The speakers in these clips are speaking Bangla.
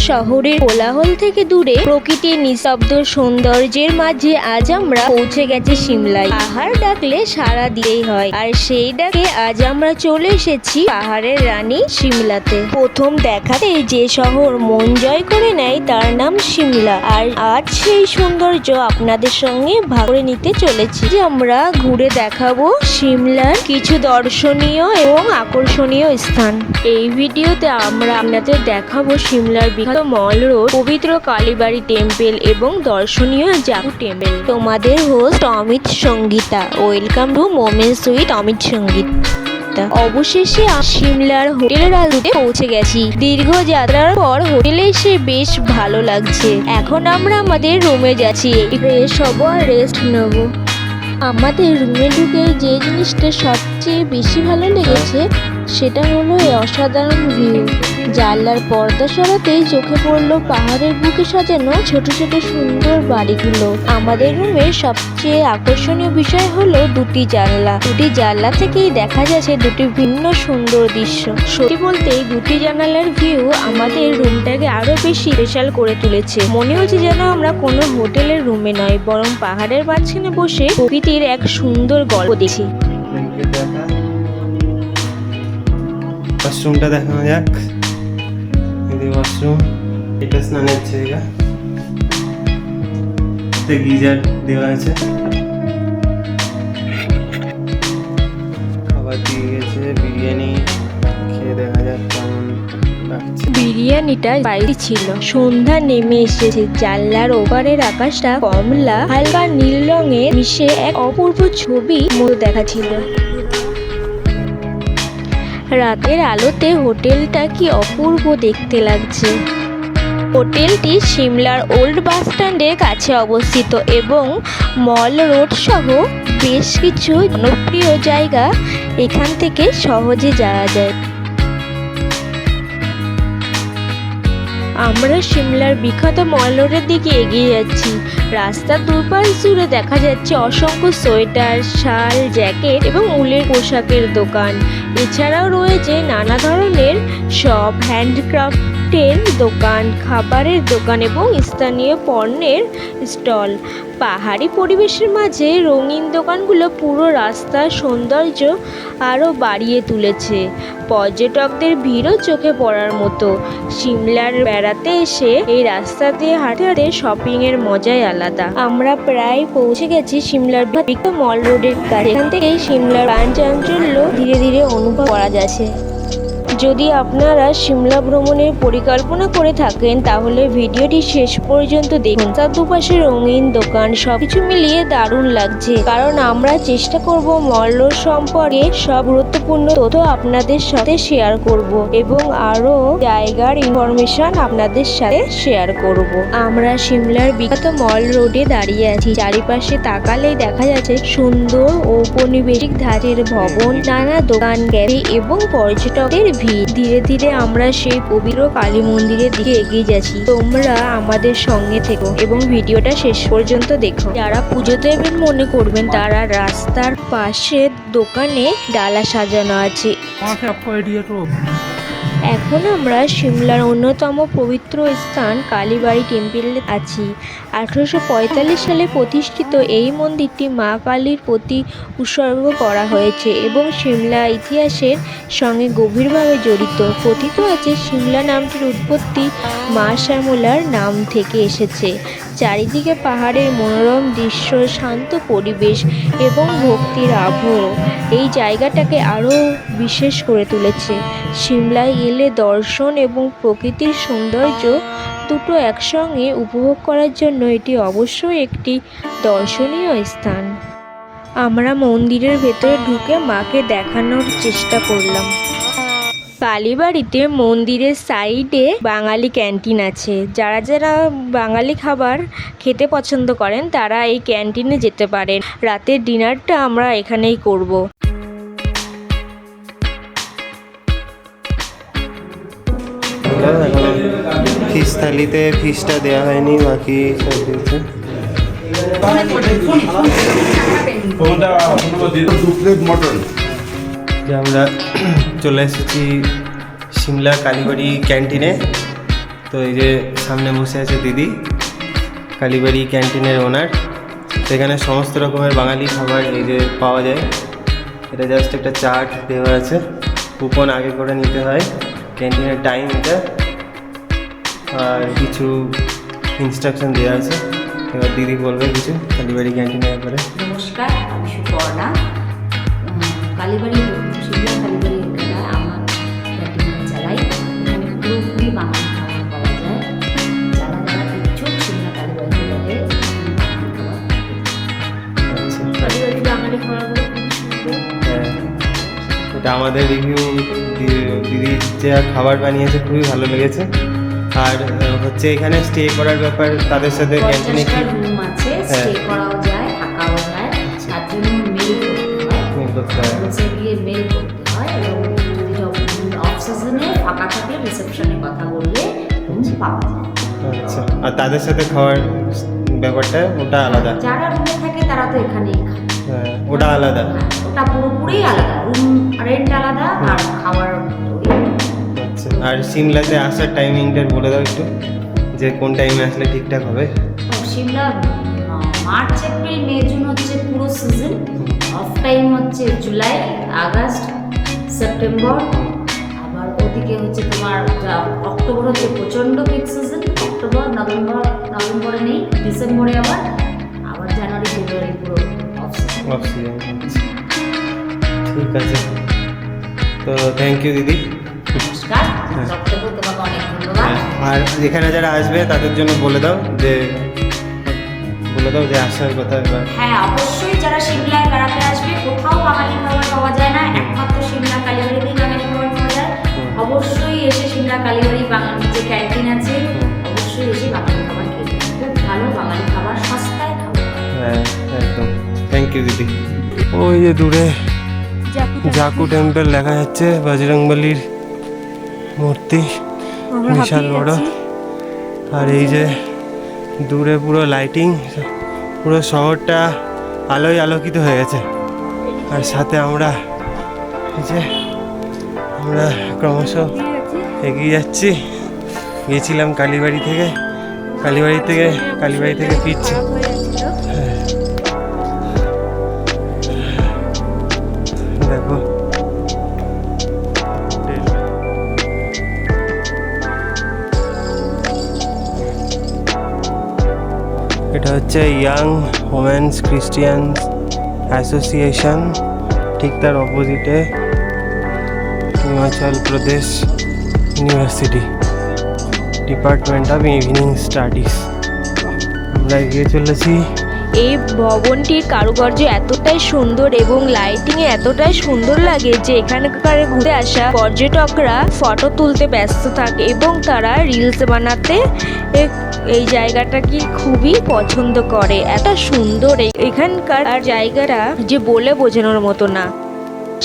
শহরের কোলাহল থেকে দূরে প্রকৃতির নিস্তব্ধ সৌন্দর্যের মাঝে আজ আমরা পৌঁছে গেছি সিমলায়। পাহাড় ডাকলে সাড়া দিতেই হয়, আর সেই ডাকে আজ আমরা চলে এসেছি পাহাড়ের রানী সিমলাতে। প্রথম দেখাতে যে শহর মন জয় করে নেয় তার নাম সিমলা, আর আজ সেই সৌন্দর্য আপনাদের সঙ্গে ভাগ করে নিতে চলেছি। যে আমরা ঘুরে দেখাবো সিমলার কিছু দর্শনীয় এবং আকর্ষণীয় স্থান। এই ভিডিওতে আমরা আপনাদের দেখাবো সিমলার বিখ্যাত মল রোড, পবিত্র কালীবাড়ি টেম্পল এবং দর্শনীয় জাকু টেম্পল। তোমাদের host Amit Sangeeta. Welcome to moments with Amit Sangeeta. অবশেষে সিমলার হোটেলের আলুতে পৌঁছে গেছি। দীর্ঘ যাত্রার পর হোটেলে এসে বেশ ভালো লাগছে। এখন আমরা আমাদের রুমে যাচ্ছি, ফ্রেশ হবো আর রেস্ট নেব। আমাদের রুমে ঢুকে যে জিনিসটা সবচেয়ে বেশি ভালো লেগেছে সেটা হলো এই অসাধারণ ভিউ। জানলার পর্দা সরাতেই চোখে পড়লো পাহাড়ের বুকে সাজানো ছোট ছোট সুন্দর বাড়িগুলো। আমাদের রুমের সবচেয়ে আকর্ষণীয় বিষয় হলো দুটি জানলা থেকেই দেখা যাচ্ছে দুটি ভিন্ন সুন্দর দৃশ্য। সত্যি বলতে এই দুটি জানালার ভিউ আমাদের রুমটাকে আরো বেশি স্পেশাল করে তুলেছে। মনে হচ্ছে যেন আমরা কোনো হোটেলের রুমে নয়, বরং পাহাড়ের মাঝখানে বসে প্রকৃতির এক সুন্দর গল্প দেখি। ওয়াশরুমটা দেখানো যাক। ওয়াশরুম, এটা স্নানের জায়গা, গিজার দেওয়া আছে, খাবার দিয়ে গেছে। বিরিয়ানি খেয়ে দেখা যাক কেমন লাগছে। বিরিয়ানিটা বাইরে ছিল। সন্ধ্যা নেমে এসেছে। জানলার ওপারের আকাশটা কমলা হালকা নীল রঙে মিশে এক অপূর্ব ছবি মতো দেখাচ্ছিল। রাতের আলোতে হোটেলটা কি অপূর্ব দেখতে লাগছে। হোটেলটি সিমলার ওল্ড বাস স্ট্যান্ডের কাছে অবস্থিত এবং মল রোড সহ বেশ কিছু জনপ্রিয় জায়গা এখান থেকে সহজে যাওয়া যায়। আমরা সিমলার বিখ্যাত মল রোডের দিকে এগিয়ে যাচ্ছি। রাস্তার দুপাশ জুড়ে দেখা যাচ্ছে অসংখ্য সোয়েটার, শাল, জ্যাকেট এবং উলের পোশাকের দোকান। এছাড়াও রয়েছে নানা ধরনের শপ, হ্যান্ডক্রাফটের দোকান, খাবারের দোকান এবং স্থানীয় পণ্যের স্টল। পাহাড়ি পরিবেশের মাঝে রঙিন দোকানগুলো পুরো রাস্তার সৌন্দর্য আরও বাড়িয়ে তুলেছে। পর্যটকদের ভিড়ও চোখে পড়ার মতো। সিমলার বেড়াতে এসে এই রাস্তা দিয়ে হাঁটতে হাঁটতে শপিংয়ের মজাই আলাদা। আমরা প্রায় পৌঁছে গেছি সিমলার বিখ্যাত মল রোডের কাছে। এখান থেকেই সিমলার প্রাণচাঞ্চল্য ধীরে ধীরে অনুভব করা যাচ্ছে। যদি আপনারা সিমলা ভ্রমণের পরিকল্পনা করে থাকেন তাহলে ভিডিওটি শেষ পর্যন্ত দেখুন। তার দুপাশে রঙিন দোকান, সবকিছু মিলিয়ে দারুণ লাগছে। কারণ আমরা চেষ্টা করব মল রোড সম্পর্কে সব গুরুত্বপূর্ণ তথ্য আপনাদের সাথে শেয়ার করব এবং আরও জায়গার ইনফরমেশন আপনাদের সাথে শেয়ার করব। আমরা সিমলার বিখ্যাত মল রোডে দাঁড়িয়ে আছি। চারিপাশে তাকালেই দেখা যাচ্ছে সুন্দর ঔপনিবেশিক ধাঁচের ভবন, নানা দোকান, ক্যাফে এবং পর্যটকদের ভিড়। ধীরে ধীরে আমরা সেই পবিত্র কালী মন্দিরের দিকে এগিয়ে যাচ্ছি। তোমরা আমাদের সঙ্গে থেকো এবং ভিডিওটা শেষ পর্যন্ত দেখো। যারা পুজো দেবেন মনে করবেন তারা রাস্তার পাশে দোকানে ডালা সাজানো আছে। এখন আমরা সিমলার অন্যতম পবিত্র স্থান কালীবাড়ি টেম্পলে আছি। 1845 সালে প্রতিষ্ঠিত এই মন্দিরটি মা কালীর প্রতি উৎসর্গ করা হয়েছে এবং সিমলা ইতিহাসের সঙ্গে গভীরভাবে জড়িত। কথিত আছে সিমলা নামটির উৎপত্তি মা শ্যামলার নাম থেকে এসেছে। চারিদিকে পাহাড়ের মনোরম দৃশ্য, শান্ত পরিবেশ এবং ভক্তির আবহ এই জায়গাটাকে আরও বিশেষ করে তুলেছে। সিমলায় এলে দর্শন এবং প্রকৃতির সৌন্দর্য দুটো একসঙ্গে উপভোগ করার জন্য এটি অবশ্যই একটি দর্শনীয় স্থান। আমরা মন্দিরের ভেতরে ঢুকে মাকে দেখানোর চেষ্টা করলাম। কালীবাড়িতে মন্দিরের সাইডে বাঙালি ক্যান্টিন আছে। যারা যারা বাঙালি খাবার খেতে পছন্দ করেন তারা এই ক্যান্টিনে যেতে পারেন। রাতের ডিনারটা আমরা এখানেই করব। ফিশ থালিতে ফিশটা দেওয়া হয়নি, বাকি সব দিয়েছে। আমরা চলে এসেছি সিমলা কালীবাড়ি ক্যান্টিনে। তো এই যে সামনে বসে আছে দিদি, কালীবাড়ি ক্যান্টিনের ওনার। তো এখানে সমস্ত রকমের বাঙালি খাবার এই যে পাওয়া যায়। এটা জাস্ট একটা চার্ট দেওয়া আছে, কুপন আগে করে নিতে হয়, ক্যান্টিনের টাইম এটা, আর কিছু ইনস্ট্রাকশন দেওয়া আছে। এবার দিদি বলবে কিছু কালীবাড়ি ক্যান্টিনের ব্যাপারে। নমস্কার, আমি সুপর্ণা। কালীবাড়ি শিমলা কালীবাড়ি এলাকায় আমার ক্যান্টিনটা চালাই। এখানে পুরোপুরি বাঙালি খাবার পাওয়া যায়। যারা যারা ইচ্ছুক শিমলা কালীবাড়িতে গেলে আচ্ছা, কালীবাড়ি বাঙালি খাবারগুলো খুবই সুন্দর। হ্যাঁ, এটা আমাদের রিভিউ, দিদি যে খাবার বানিয়েছে খুবই ভালো লেগেছে। আর হচ্ছে এখানে স্টে করার ব্যাপার, তাদের সাথে ক্যান্টিনে কি রুম আছে, স্টে করাও যায়, থাকাও যায়। তার জন্য মেল করতে হয়, হচ্ছে গিয়ে মেল করতে হয়। এবং যদি অফ সিজনে ফাঁকা থাকলে রিসেপশনে কথা বললে রুম পাওয়া যায়। আচ্ছা, আর তাদের সাথে খাওয়ার ব্যাপারটা ওটা আলাদা? যারা রুমে থাকে তারা তো এখানেই খায়। হ্যাঁ, ওটা আলাদা। হ্যাঁ, ওটা পুরোপুরি আলাদা, রুম রেন্ট আলাদা আর খাওয়ার। আচ্ছা, আর সিমলাতে আসার টাইমিংটা বলে দাও একটু, যে কোন টাইমে আসলে ঠিকঠাক হবে। Shimla March April May June হচ্ছে পুরো সিজন। অফ টাইম হচ্ছে জুলাই, আগস্ট, সেপ্টেম্বর। আবার ওদিকে হচ্ছে তোমার অক্টোবর হচ্ছে প্রচণ্ড পিক সিজন। অক্টোবর নভেম্বরে নেই, ডিসেম্বরে আবার জানুয়ারি ফেব্রুয়ারি পুরো অফ সিজন। Off season. ঠিক আছে, তো থ্যাংক ইউ দিদি। নমস্কার, সবথেকে তোমাকে অনেক ধন্যবাদ। আর এখানে যারা আসবে তাদের জন্য বলে দাও যে আসার কথা এবার। হ্যাঁ, অবশ্যই যারা সিমলায় বেড়াতে আসবে, কোথাও বাঙালি খাবার পাওয়া যায় না, একমাত্র সিমলা কালীবাড়িতেই বাঙালি খাবার পাওয়া যায়। অবশ্যই এসে সিমলা কালীবাড়ি বাঙালি যে ক্যান্টিন আছে, অবশ্যই এসে বাঙালি খাবার খেতে, খুব ভালো বাঙালি খাবার, সস্তায় খাবার। হ্যাঁ, একদম। থ্যাংক ইউ দিদি। ওই যে দূরে জাকু টেম্পল দেখা যাচ্ছে, বজরংবলীর মূর্তি বিশাল বড়। আর এই যে দূরে পুরো লাইটিং, পুরো শহরটা আলোয় আলোকিত হয়ে গেছে। আর সাথে আমরা ক্রমশ এগিয়ে যাচ্ছি। গিয়েছিলাম কালীবাড়ি থেকে ফিরছি। দেখো, এটা হচ্ছে ইয়াং ওমেন্স ক্রিশ্চিয়ান অ্যাসোসিয়েশন, ঠিক তার অপোজিটে Himachal Pradesh university, department of evening studies. আমরা এগিয়ে চলেছি। এই ভবনটির কারুকার্য এতটাই সুন্দর এবং লাইটিংয়ে এতটাই সুন্দর লাগে যে এখানকার ঘুরতে আসা পর্যটকরা ফটো তুলতে ব্যস্ত থাকে এবং তারা রিলস বানাতে এই জায়গাটাকে খুবই পছন্দ করে। এত সুন্দর এখানকার জায়গাটা যে বলে বোঝানোর মতো না।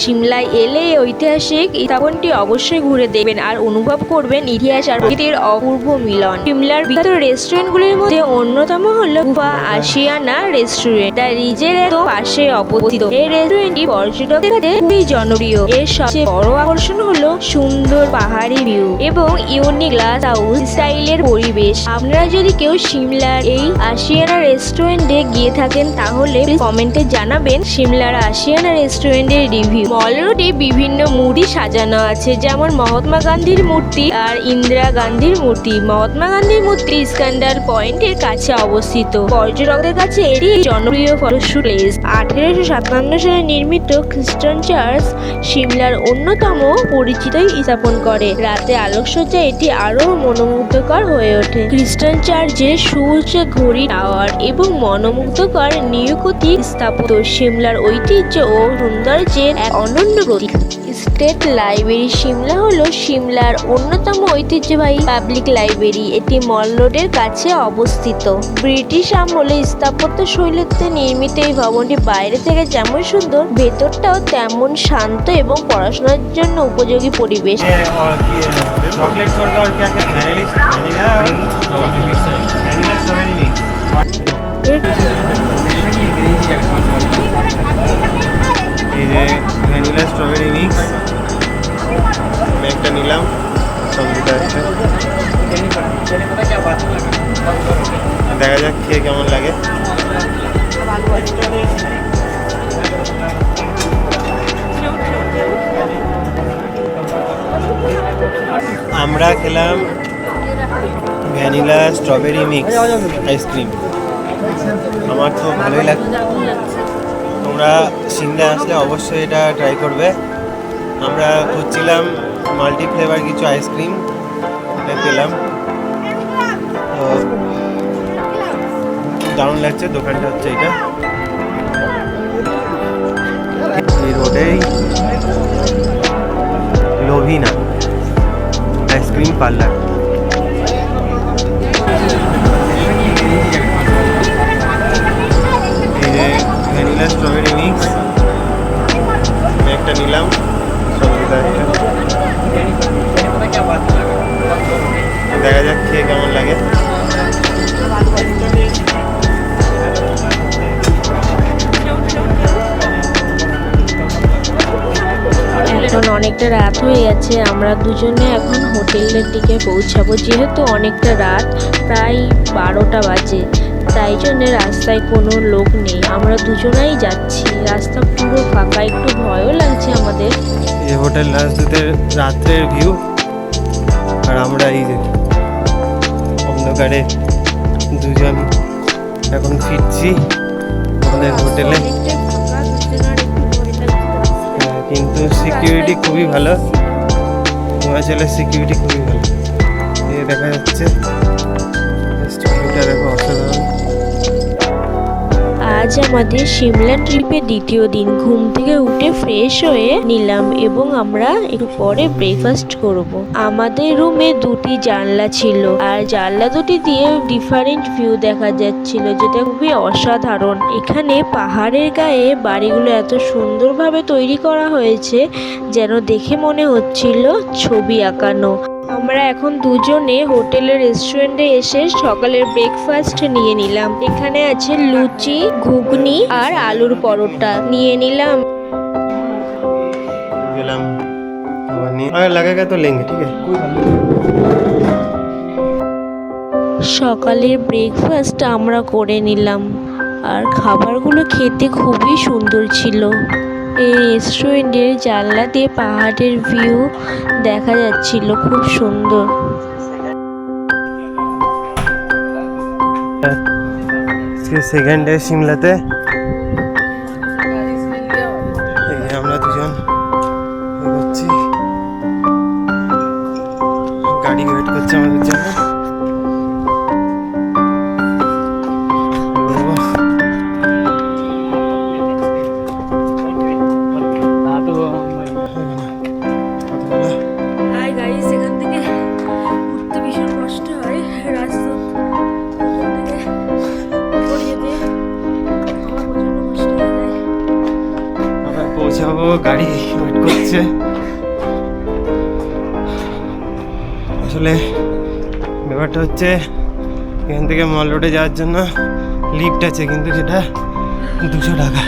সিমলায় এলে এই ঐতিহাসিক স্থাপনটি অবশ্যই ঘুরে দেখবেন আর অনুভব করবেন ইতিহাস আর প্রকৃতির অপূর্ব মিলন। সিমলার বিখ্যাত রেস্টুরেন্টগুলির মধ্যে অন্যতম হলো গুফা আশিয়ানা রেস্টুরেন্ট, দ্য রিজের পাশে অবস্থিত। এই রেস্টুরেন্টটি পর্যটকদের কাছে খুবই জনপ্রিয়। এর সবচেয়ে বড় আকর্ষণ হলো সুন্দর পাহাড়ি ভিউ এবং ইউনিক গ্লাস হাউস স্টাইলের পরিবেশ। আপনারা যদি কেউ সিমলার এই আশিয়ানা রেস্টুরেন্টে গিয়ে থাকেন তাহলে কমেন্টে জানাবেন সিমলার আশিয়ানা রেস্টুরেন্টের রিভিউ। মল রোডে বিভিন্ন মূর্তি সাজানো আছে, যেমন মহাত্মা গান্ধীর মূর্তি আর ইন্দিরা গান্ধীর মূর্তি। মহাত্মা গান্ধীর মূর্তি ইস্কান্ডার পয়েন্টের কাছে অবস্থিত। পর্যটকদের কাছে এটি জনপ্রিয় ফটোশুট প্লেস। 1857 সালে নির্মিত খ্রিস্টান চার্চ সিমলার অন্যতম পরিচিত স্থাপন করে। রাতে আলোকসজ্জা এটি আরো মনোমুগ্ধকর হয়ে ওঠে। খ্রিস্টান চার্চের সুউচ্চ ঘড়ি টাওয়ার এবং মনোমুগ্ধকর নিউকোথিক স্থাপত্য সিমলার ঐতিহ্য ও সৌন্দর্যের এক অনন্য প্রতীক। স্টেট লাইব্রেরি সিমলা হলো সিমলার অন্যতম ঐতিহ্যবাহী পাবলিক লাইব্রেরি। এটি মল রোডের কাছে অবস্থিত। ব্রিটিশ আমলে স্থাপত্য শৈলীতে নির্মিত এই ভবনটি বাইরে থেকে যেমন সুন্দর, ভেতরটাও তেমন শান্ত এবং পড়াশোনার জন্য উপযোগী পরিবেশ। এই যে ভ্যানিলা স্ট্রবেরি মিক্স আমি একটা নিলাম, সব দিতে আছে। দেখা যাক খেয়ে কেমন লাগে। আমরা খেলাম ভ্যানিলা স্ট্রবেরি মিক্স আইসক্রিম। আমার তো ভালোই লাগছে। তোমরা সিমলা আসলে অবশ্যই এটা ট্রাই করবে। আমরা খুঁজছিলাম মাল্টি ফ্লেভার কিছু আইসক্রিম, এটা পেলাম। তো দারুণ লাগছে। দোকানটা হচ্ছে এটা, এই রোডেই লোভিনা আইসক্রিম পার্লার। এই যে ভ্যানিলা স্ট্রবেরি মিক্স একটা নিলাম, সঙ্গীতা একটা। দেখা যাক খেয়ে কেমন লাগে। এখন অনেকটা রাত হয়ে গেছে, আমরা দুজনে এখন হোটেলের দিকে পৌঁছাবো। যেহেতু অনেকটা রাত, প্রায় 12টা বাজে, তাই জন্যে রাস্তায় কোনো লোক নেই, আমরা দুজনাই যাচ্ছি। রাস্তা পুরো ফাঁকা, একটু ভয়ও লাগছে আমাদের। এই যে হোটেল রাজদূতের রাত্রের ভিউ, আর আমরা এই যে অন্ধকারে দুজন এখন ফিরছি আমাদের হোটেলে। কিন্তু সিকিউরিটি খুবই ভালো, হিমাচলের সিকিউরিটি খুবই ভালো। এই দেখা যাচ্ছে দেখো, অসাধারণ। আজ আমাদের সিমলা ট্রিপের দ্বিতীয় দিন। ঘুম থেকে উঠে ফ্রেশ হয়ে নিলাম এবং আমরা একটু পরে ব্রেকফাস্ট করব। আমাদের রুমে 2টি জানলা ছিল, আর জানলা দুটি দিয়ে ডিফারেন্ট ভিউ দেখা যাচ্ছিল, যেটা খুবই অসাধারণ। এখানে পাহাড়ের গায়ে বাড়িগুলো এত সুন্দরভাবে তৈরি করা হয়েছে, যেন দেখে মনে হচ্ছিল ছবি আঁকানো। আমরা এখন দুজনে হোটেলের রেস্টুরেন্টে এসে সকালের ব্রেকফাস্ট নিয়ে নিলাম। এখানে আছে লুচি, ঘুগনি আর আলুর পরোটা নিয়ে নিলাম। গেলাম খাবার নিয়ে, আর লাগেগা তো লেঙ্গে, ঠিক আছে। সকালের ব্রেকফাস্ট আমরা করে নিলাম, আর খাবারগুলো খেতে খুবই সুন্দর ছিল। এই রেস্টুরেন্টের জানলা দিয়ে পাহাড়ের ভিউ দেখা যাচ্ছিল, খুব সুন্দর। সেকেন্ড ডে সিমলাতে আমরা দুজন এগোচ্ছি, গাড়ি ওয়েট করছে আমাদের জন্য। পৌঁছাবো, গাড়ি ওয়েট করছে। আসলে ব্যাপারটা হচ্ছে এখান থেকে মল রোডে যাওয়ার জন্য লিফট আছে, কিন্তু সেটা 200 টাকা।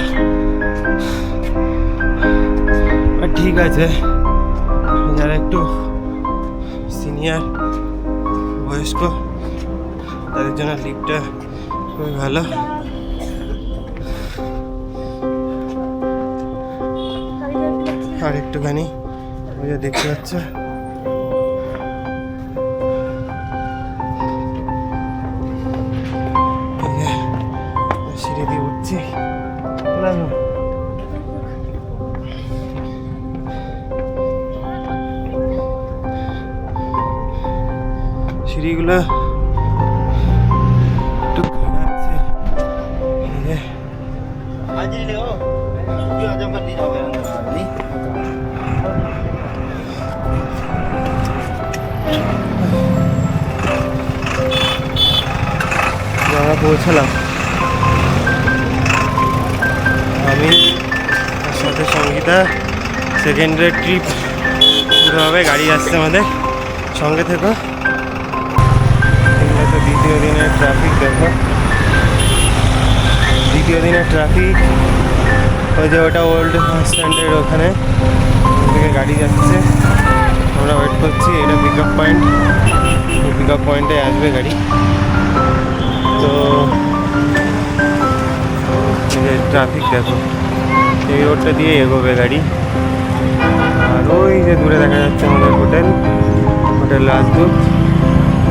আর ঠিক আছে, যারা একটু সিনিয়র বয়স্ক তাদের জন্য লিফটটা খুবই ভালো। আর একটুখানি ওই যে দেখতে পাচ্ছ, সিঁড়ি দিয়ে উঠছি। সিঁড়িগুলো একটু খারাপ আছে। আমরা পৌঁছালাম, আমি তার সাথে সঙ্গীতা। সেকেন্ড ডে ট্রিপ শুরু হবে, গাড়ি আসছে আমাদের, সঙ্গে থেকো। দ্বিতীয় দিনের ট্রাফিক দেখো, দ্বিতীয় দিনের ট্রাফিক। ওই যে ওটা ওল্ড বাস স্ট্যান্ডের ওখানে, ওখান থেকে গাড়ি যাচ্ছে, আমরা ওয়েট করছি। এটা pick up point, pick up পয়েন্টে আসবে গাড়ি। তো ট্রাফিক দেখো, এই রোডটা দিয়ে এগোবে গাড়ি। আর ওই যে দূরে দেখা যাচ্ছে আমাদের হোটেল, হোটেল রাজদূত,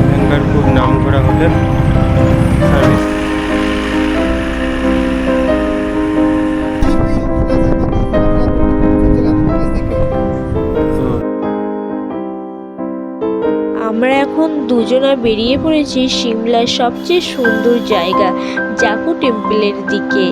এখানকার খুব নাম করা হোটেল। সার্ভিস আমরা এখন দুজনা বেরিয়ে পড়েছি সিমলার সবচেয়ে সুন্দর জায়গা জাকু টেম্পলের দিকে।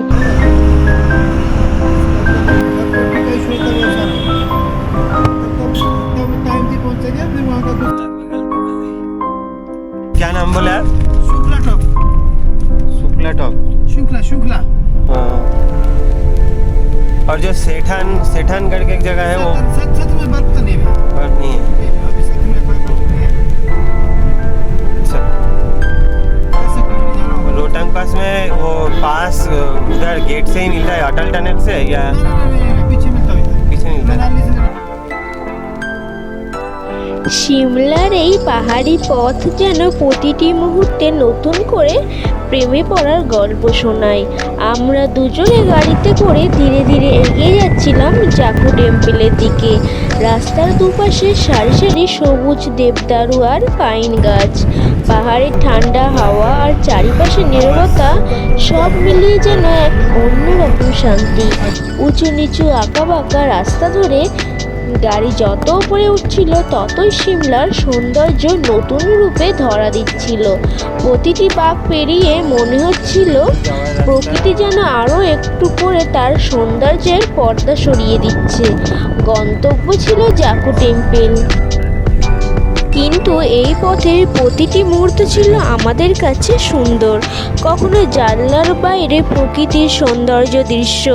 क्या नाम बोला यार? शुक्ला टॉप। शुक्ला टॉप। शुक्ला हाँ। और जो सेठान सेठान करके एक जगह है वो सच में बात तो नहीं है, और नहीं है। अभी सच में बात नहीं है। अच्छा, ऐसे कहीं जाना होगा। रोहतांग पास में वो पास उधर गेट से ही मिलता है अटल टनल से या नहीं, पीछे मिलता है, पीछे मिलता है? मनाली से। সিমলার এই পাহাড়ি পথ যেন প্রতিটি মুহূর্তে নতুন করে প্রেমে পড়ার গল্প শোনায়। আমরা দুজনে গাড়িতে করে ধীরে ধীরে এগিয়ে যাচ্ছিলাম জাকু টেম্পলের দিকে। রাস্তার দুপাশে সারি সারি সবুজ দেবদারু আর পাইন গাছ, পাহাড়ের ঠান্ডা হাওয়া আর চারিপাশে নীরবতা, সব মিলিয়ে যেন এক অন্যরকম শান্তি। উঁচু নিচু আঁকা বাঁকা রাস্তা ধরে গাড়ি যত উপরে উঠছিল ততই সিমলার সৌন্দর্য নতুন রূপে ধরা দিচ্ছিল। প্রতিটি বাঁক পেরিয়ে মনে হচ্ছিল প্রকৃতি যেন আরও একটু করে তার সৌন্দর্যের পর্দা সরিয়ে দিচ্ছে। গন্তব্য ছিল জাকু টেম্পল, কিন্তু এই পথের প্রতিটি মুহূর্ত ছিল আমাদের কাছে সুন্দর। কখনো জানলার বাইরে প্রকৃতির সৌন্দর্য দৃশ্য,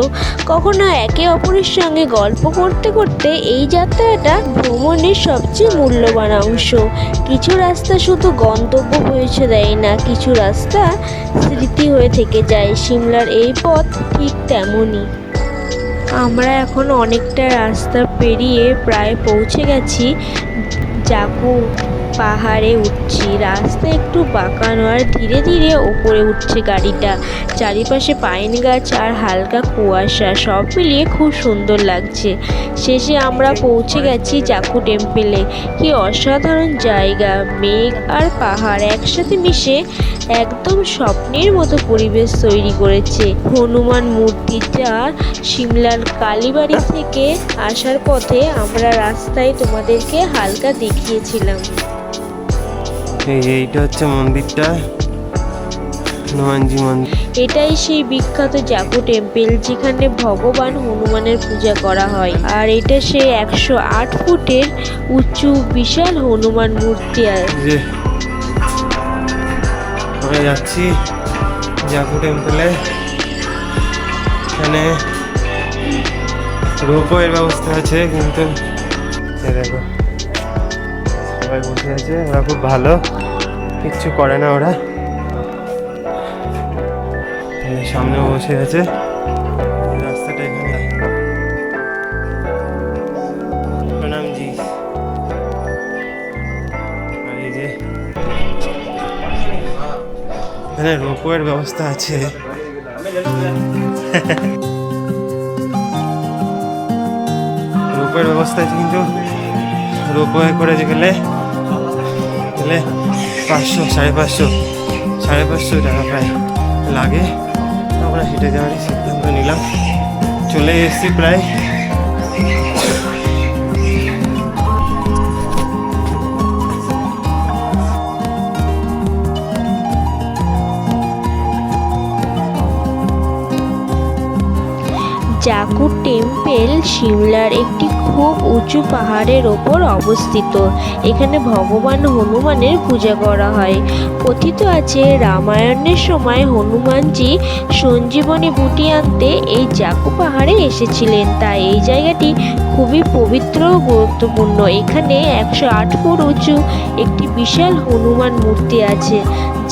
কখনো একে অপরের সঙ্গে গল্প করতে করতে। এই যাত্রাটা ভ্রমণের সবচেয়ে মূল্যবান অংশ। কিছু রাস্তা শুধু গন্তব্য পৌঁছে দেয় না, কিছু রাস্তা স্মৃতি হয়ে থেকে যায়। সিমলার এই পথ ঠিক তেমনই। আমরা এখন অনেকটা রাস্তা পেরিয়ে প্রায় পৌঁছে গেছি জাকু পাহাড়ে উঠছি। রাস্তা একটু বাঁকানো আর ধীরে ধীরে ওপরে উঠছে গাড়িটা। চারিপাশে পাইন গাছ আর হালকা কুয়াশা, সব মিলিয়ে খুব সুন্দর লাগছে। শেষে আমরা পৌঁছে গেছি জাকু টেম্পলে। কি অসাধারণ জায়গা! মেঘ আর পাহাড় একসাথে মিশে একদম স্বপ্নের মতো পরিবেশ তৈরি করেছে। হনুমান মূর্তি, যা সিমলার কালীবাড়ি থেকে আসার পথে আমরা রাস্তায় তোমাদেরকে হালকা দেখিয়েছিলাম। এইটা হচ্ছে মন্দিরটা, হনুমানজি মন্দির। এটাই সেই বিখ্যাত জাকু টেম্পল যেখানে ভগবান হনুমানের পূজা করা হয়। আর এটা সেই 108 ফুটের উঁচু বিশাল হনুমান মূর্তি। যে আমরা যাচ্ছি জাকু টেম্পলে, এখানে রোপওয়ের ব্যবস্থা আছে, কিন্তু এই দেখো সবাই বসে আছে, ওরা খুব ভালো, কিচ্ছু করে না ওরা। এই সামনে বসে আছে, রাস্তাটা এখানে। প্রণাম জি। আর এই যে এখানে রোপওয়ের ব্যবস্থা আছে। রোপওয়ের ব্যবস্থা আছে, কিন্তু রোপওয়ে করে গেলে 500 550 টাকা প্রায় লাগে। আমরা হেঁটে যাওয়ারই সিদ্ধান্ত নিলাম। চলে এসেছি প্রায়। জাকু টেম্পল সিমলার একটি খুব উঁচু পাহাড়ের ওপর অবস্থিত। এখানে ভগবান হনুমানের পূজা করা হয়। কথিত আছে রামায়ণের সময় হনুমানজি সঞ্জীবনী বুটি আনতে এই জাকু পাহাড়ে এসেছিলেন, তাই এই জায়গাটি খুবই পবিত্র ও গুরুত্বপূর্ণ। এখানে 108 ফুট উঁচু একটি বিশাল হনুমান মূর্তি আছে,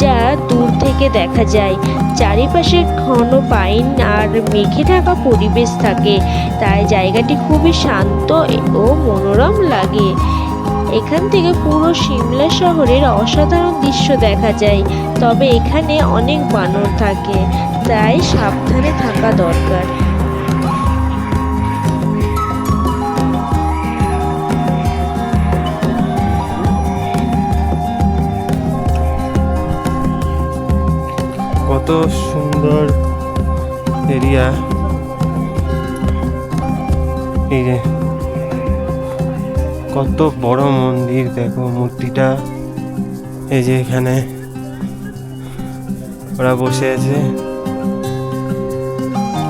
যা দূর থেকে দেখা যায়। চারিপাশে ঘন পাইন আর মেঘে ঢাকা পরিবেশ থাকে, তাই জায়গাটি খুবই শান্ত ও মনোরম লাগে। এখান থেকে পুরো সিমলা শহরের অসাধারণ দৃশ্য দেখা যায়। তবে এখানে অনেক বানর থাকে, তাই সাবধানে থাকা দরকার। কত সুন্দর এরিয়া, এই যে কত বড় মন্দির, দেখো মূর্তিটা। এই যে এখানে ওরা বসে আছে,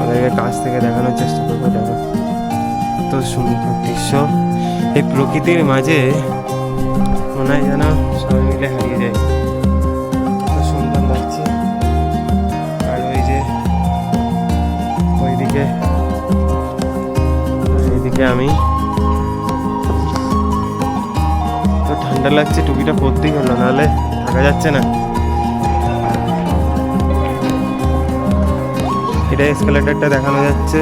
ওদেরকে কাছ থেকে দেখানোর চেষ্টা করবো। দেখো কত সুন্দর দৃশ্য, এই প্রকৃতির মাঝে মনে হয় যেন সবাই মিলে হারিয়ে যায়, কত সুন্দর লাগছে। আর ওই যে এইদিকে আমি তো ঠান্ডা লাগছে, টুপিটা পরতেই হলো, নাহলে থাকা যাচ্ছে না। এটা এসকেলেটরটা দেখানো যাচ্ছে।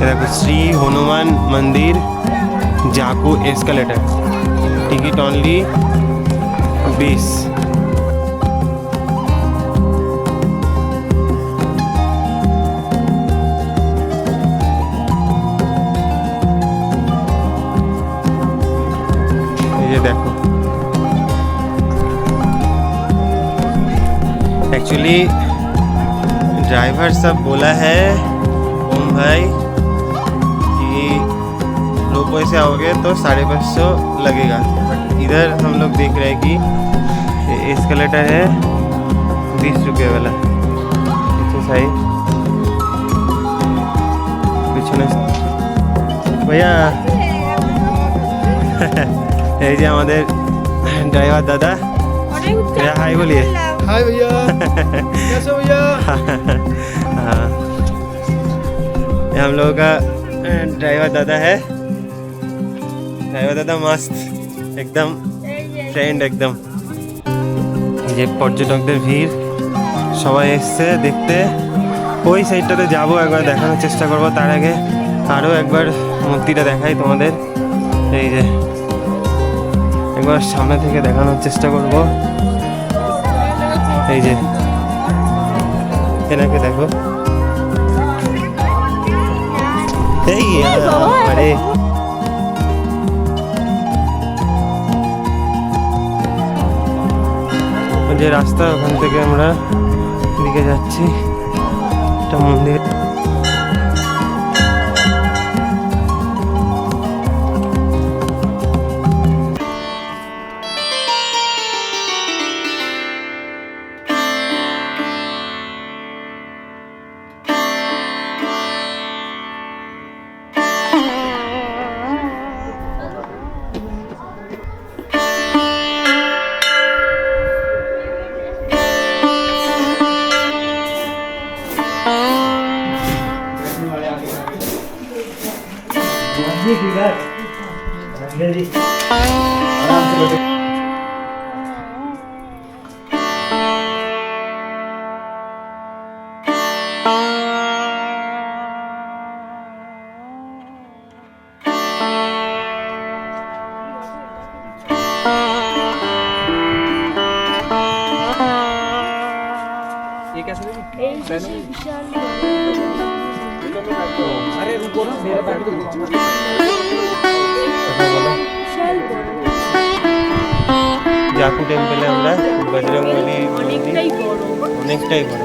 দেখো শ্রী হনুমান মন্দির জাকু এসকেলেটর, টিকিট অনলি 20। ये देखो एक्चुअली ड्राइवर सब बोला है ओम भाई कि रोपवे से आओगे तो 550 लगेगा, बट इधर हम लोग देख रहे हैं कि एस्केलेटर है 20 रुपये वाला। पीछे साइड পিছনে भैया এই যে আমাদের ড্রাইভার দাদা, হাই বলিए। हाय भैया, कैसे हो भैया? हाँ, ये हम लोगों का ड्राइवर दादा है। ड्राइवर दादा मस्त एकदम ট্রেন্ড একদম। যে পর্যটকদের ভিড়, সবাই এসছে দেখতে। ওই সাইডটাতে যাবো, একবার দেখানোর চেষ্টা করব। তার আগে আরও একবার মূর্তিটা দেখাই তোমাদের। এই যে একবার সামনে থেকে দেখানোর চেষ্টা করব। এই যে এনাকে দেখো, এই আরে যে রাস্তা, ওখান থেকে আমরা দিকে যাচ্ছি, একটা মন্দির। अरे रुको ना, मेरा बैग तो नीचे। জাকু টেম্পলে আমরা বজরংবলী অনেকটাই বড়।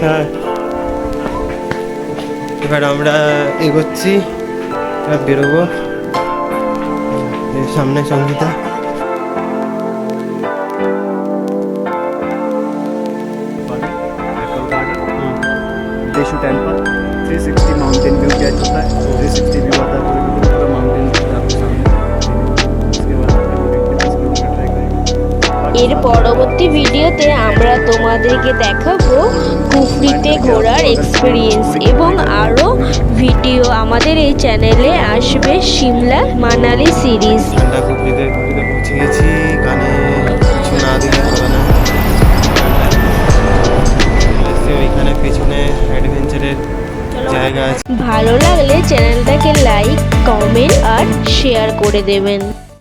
হ্যাঁ, এবার আমরা এগোচ্ছি, এবার বেরোবো। সামনে সঙ্গীতা। देशु टेम्पल 360 माउंटेन व्यू क्या होता है, 360 व्यू आता है पूरा माउंटेन आपके सामने। उसके बाद आपको 20 किलोमीटर ट्रैक रहेगा। এর পরবর্তী ভিডিওতে আমরা তোমাদেরকে দেখাবো কুফরিতে ঘোরার এক্সপিরিয়েন্স, এবং আরও ভিডিও আমাদের এই চ্যানেলে আসবে সিমলা মানালি সিরিজ। আমরা কুফরিতে পৌঁছে গেছি, গানে কিছু না দিলে হবে না। ওইখানে পেছনে অ্যাডভেঞ্চারের জায়গা আছে। ভালো লাগলে চ্যানেলটাকে লাইক, কমেন্ট আর শেয়ার করে দেবেন।